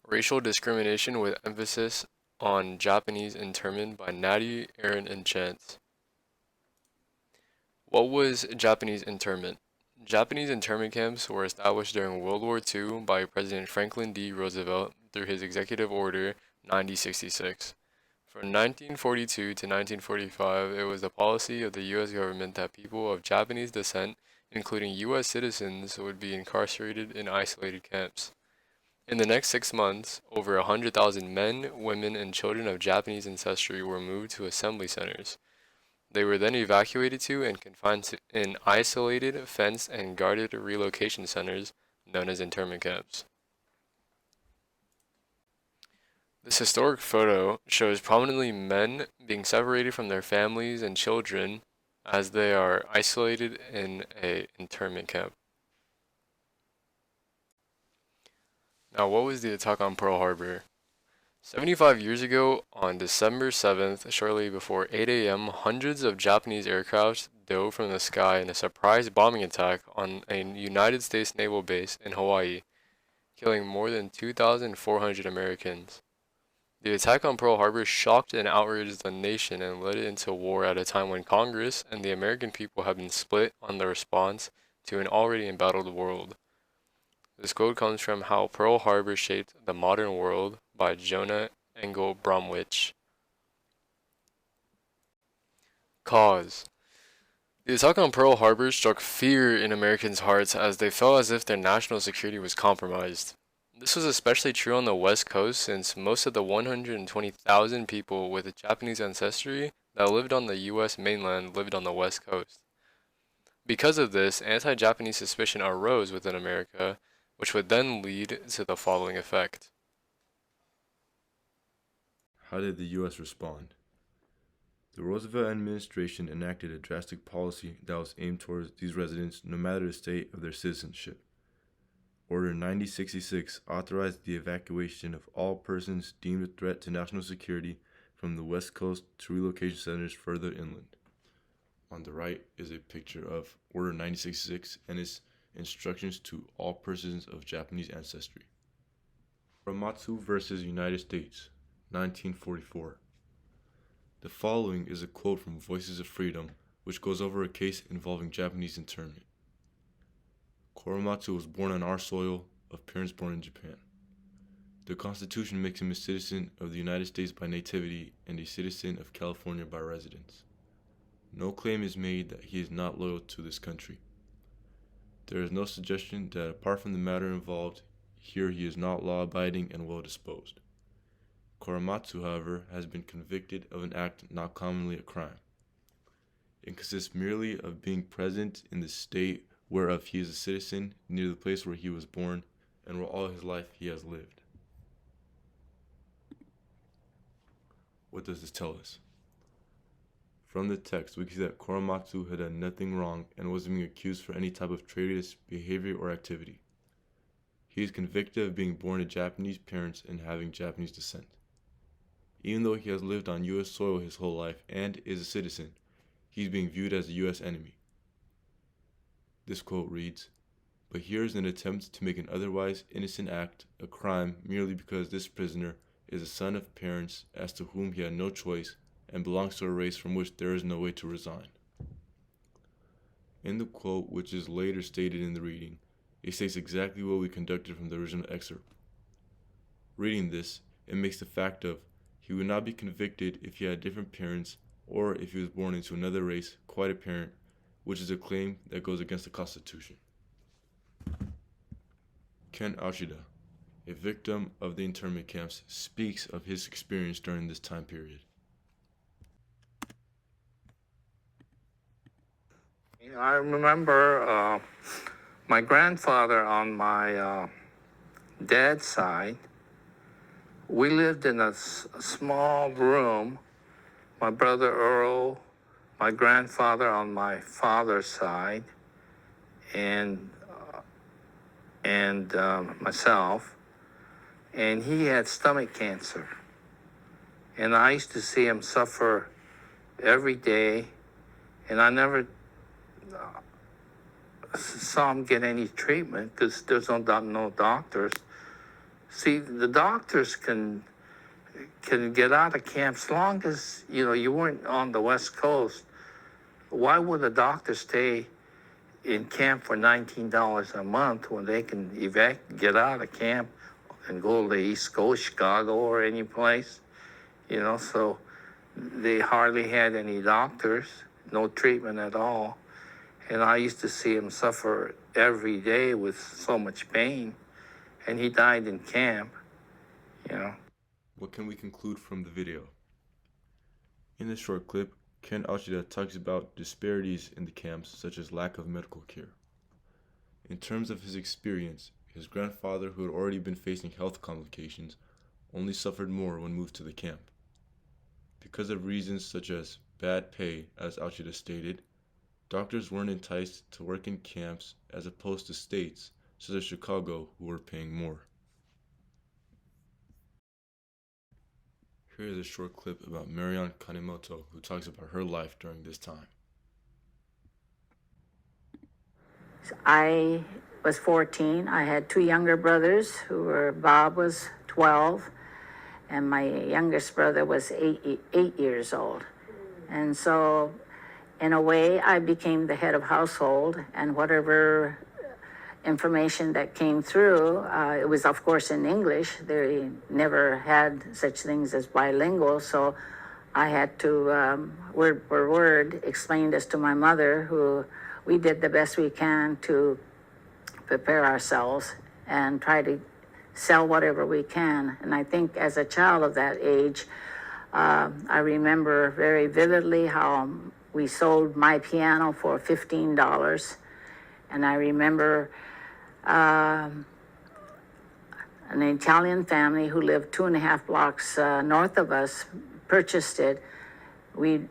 Racial Discrimination with Emphasis on Japanese Internment by Natty, Aaron, and Chance. What was Japanese internment? Japanese internment camps were established during World War II by President Franklin D. Roosevelt through his Executive Order 9066. From 1942 to 1945, it was the policy of the U.S. government that people of Japanese descent, including U.S. citizens, would be incarcerated in isolated camps. In the next 6 months, over 100,000 men, women, and children of Japanese ancestry were moved to assembly centers. They were then evacuated to and confined in isolated, fenced, and guarded relocation centers known as internment camps. This historic photo shows prominently men being separated from their families and children as they are isolated in a internment camp. Now, what was the attack on Pearl Harbor? 75 years ago, on December 7th, shortly before 8 a.m., hundreds of Japanese aircraft dove from the sky in a surprise bombing attack on a United States naval base in Hawaii, killing more than 2,400 Americans. The attack on Pearl Harbor shocked and outraged the nation and led it into war at a time when Congress and the American people have been split on the response to an already embattled world. This quote comes from How Pearl Harbor Shaped the Modern World by Jonah Engel Bromwich. Cause. The attack on Pearl Harbor struck fear in Americans' hearts as they felt as if their national security was compromised. This was especially true on the West Coast since most of the 120,000 people with Japanese ancestry that lived on the U.S. mainland lived on the West Coast. Because of this, anti-Japanese suspicion arose within America, which would then lead to the following effect. How did the U.S. respond? The Roosevelt administration enacted a drastic policy that was aimed towards these residents no matter the state of their citizenship. Order 9066 authorized the evacuation of all persons deemed a threat to national security from the West Coast to relocation centers further inland. On the right is a picture of Order 9066 and its instructions to all persons of Japanese ancestry. Korematsu versus United States, 1944. The following is a quote from Voices of Freedom, which goes over a case involving Japanese internment. Korematsu was born on our soil of parents born in Japan. The Constitution makes him a citizen of the United States by nativity and a citizen of California by residence. No claim is made that he is not loyal to this country. There is no suggestion that apart from the matter involved, here he is not law-abiding and well-disposed. Korematsu, however, has been convicted of an act not commonly a crime. It consists merely of being present in the state whereof he is a citizen, near the place where he was born, and where all his life he has lived. What does this tell us? From the text, we can see that Korematsu had done nothing wrong and wasn't being accused for any type of traitorous behavior or activity. He is convicted of being born to Japanese parents and having Japanese descent. Even though he has lived on U.S. soil his whole life and is a citizen, he is being viewed as a U.S. enemy. This quote reads, "But here is an attempt to make an otherwise innocent act a crime merely because this prisoner is a son of parents as to whom he had no choice and belongs to a race from which there is no way to resign." In the quote, which is later stated in the reading, it states exactly what we conducted from the original excerpt. Reading this, it makes the fact of he would not be convicted if he had different parents or if he was born into another race quite apparent, which is a claim that goes against the Constitution. Ken Ashida, a victim of the internment camps, speaks of his experience during this time period. I remember my grandfather on my dad's side. We lived in a small room. My brother Earl, my grandfather on my father's side, and myself, and he had stomach cancer. And I used to see him suffer every day, and I never saw him get any treatment because there's no doctors. See, the doctors can get out of camp as long as you weren't on the West Coast. Why would a doctor stay in camp for $19 a month when they can get out of camp and go to the East Coast, Chicago, or any place? So they hardly had any doctors, no treatment at all. And I used to see him suffer every day with so much pain. And he died in camp. What can we conclude from the video? In this short clip, Ken Ochida talks about disparities in the camps, such as lack of medical care. In terms of his experience, his grandfather, who had already been facing health complications, only suffered more when moved to the camp. Because of reasons such as bad pay, as Ochida stated, doctors weren't enticed to work in camps as opposed to states, such as Chicago, who were paying more. Here is a short clip about Marion Kanemoto, who talks about her life during this time. I was 14. I had two younger brothers Bob was 12, and my youngest brother was 8 years old. And so, in a way, I became the head of household, and whatever information that came through, it was, of course, in English. They never had such things as bilingual, so I had to, word for word, explain this to my mother, who we did the best we can to prepare ourselves and try to sell whatever we can. And I think as a child of that age, I remember very vividly how we sold my piano for $15. And I remember an Italian family who lived 2.5 blocks north of us purchased it. We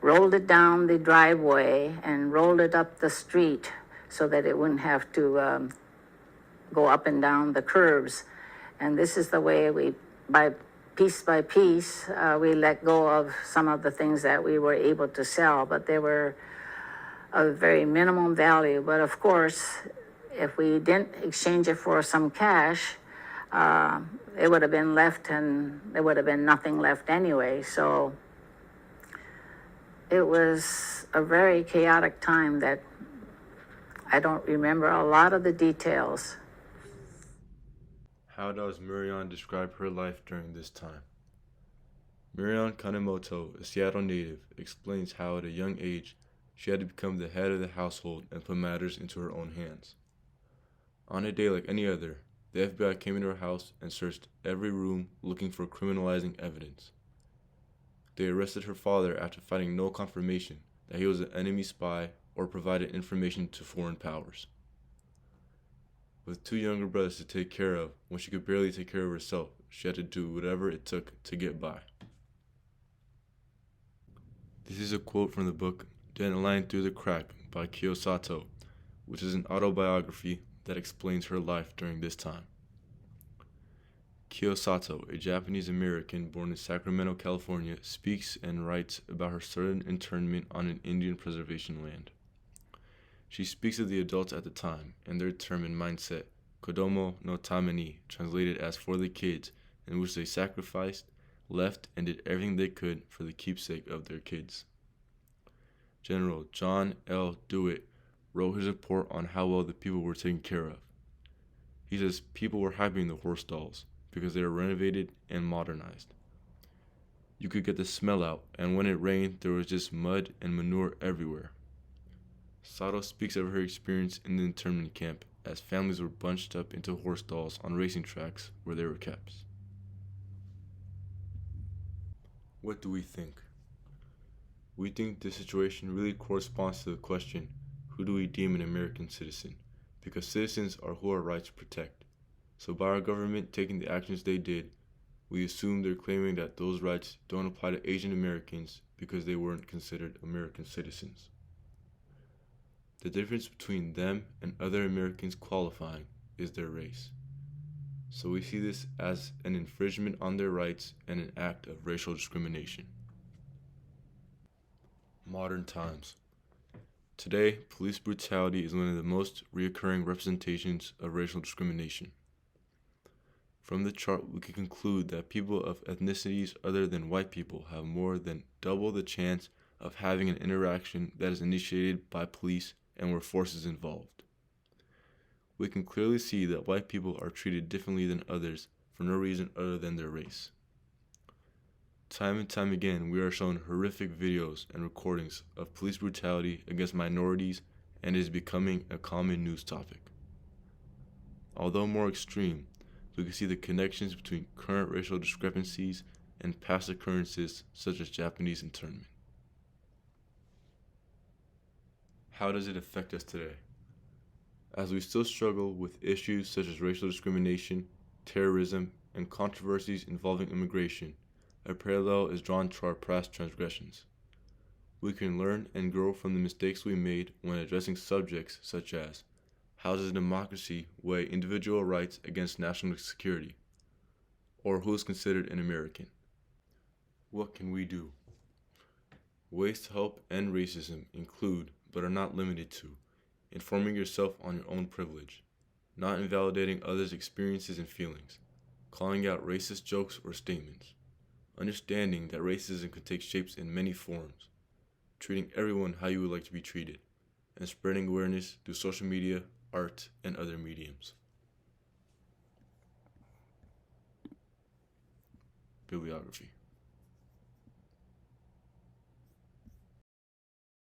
rolled it down the driveway and rolled it up the street so that it wouldn't have to go up and down the curbs. And this is the way by piece, we let go of some of the things that we were able to sell, but they were of very minimum value. But of course, if we didn't exchange it for some cash, it would have been left and there would have been nothing left anyway. So it was a very chaotic time that I don't remember a lot of the details. How does Marion describe her life during this time? Marion Kanemoto, a Seattle native, explains how at a young age she had to become the head of the household and put matters into her own hands. On a day like any other, the FBI came into her house and searched every room looking for criminalizing evidence. They arrested her father after finding no confirmation that he was an enemy spy or provided information to foreign powers. With two younger brothers to take care of, when she could barely take care of herself, she had to do whatever it took to get by. This is a quote from the book Dandelion Through the Crack by Kyo Sato, which is an autobiography that explains her life during this time. Kyo Sato, a Japanese American born in Sacramento, California, speaks and writes about her sudden internment on an Indian reservation land. She speaks of the adults at the time and their determined mindset, Kodomo no Tameni, translated as for the kids, in which they sacrificed, left, and did everything they could for the keepsake of their kids. General John L. Dewitt wrote his report on how well the people were taken care of. He says people were happy in the horse stalls because they were renovated and modernized. You could get the smell out, and when it rained, there was just mud and manure everywhere. Sato speaks of her experience in the internment camp as families were bunched up into horse stalls on racing tracks where they were kept. What do we think? We think this situation really corresponds to the question, who do we deem an American citizen? Because citizens are who our rights protect. So by our government taking the actions they did, we assume they're claiming that those rights don't apply to Asian Americans because they weren't considered American citizens. The difference between them and other Americans qualifying is their race. So we see this as an infringement on their rights and an act of racial discrimination. Modern times. Today, police brutality is one of the most recurring representations of racial discrimination. From the chart, we can conclude that people of ethnicities other than white people have more than double the chance of having an interaction that is initiated by police and where force is involved. We can clearly see that white people are treated differently than others for no reason other than their race. Time and time again, we are shown horrific videos and recordings of police brutality against minorities, and it is becoming a common news topic. Although more extreme, we can see the connections between current racial discrepancies and past occurrences such as Japanese internment. How does it affect us today? As we still struggle with issues such as racial discrimination, terrorism, and controversies involving immigration, a parallel is drawn to our past transgressions. We can learn and grow from the mistakes we made when addressing subjects such as how does democracy weigh individual rights against national security, or who is considered an American? What can we do? Ways to help end racism include, but are not limited to, informing yourself on your own privilege, not invalidating others' experiences and feelings, calling out racist jokes or statements, understanding that racism can take shapes in many forms, treating everyone how you would like to be treated, and spreading awareness through social media, art, and other mediums. Bibliography.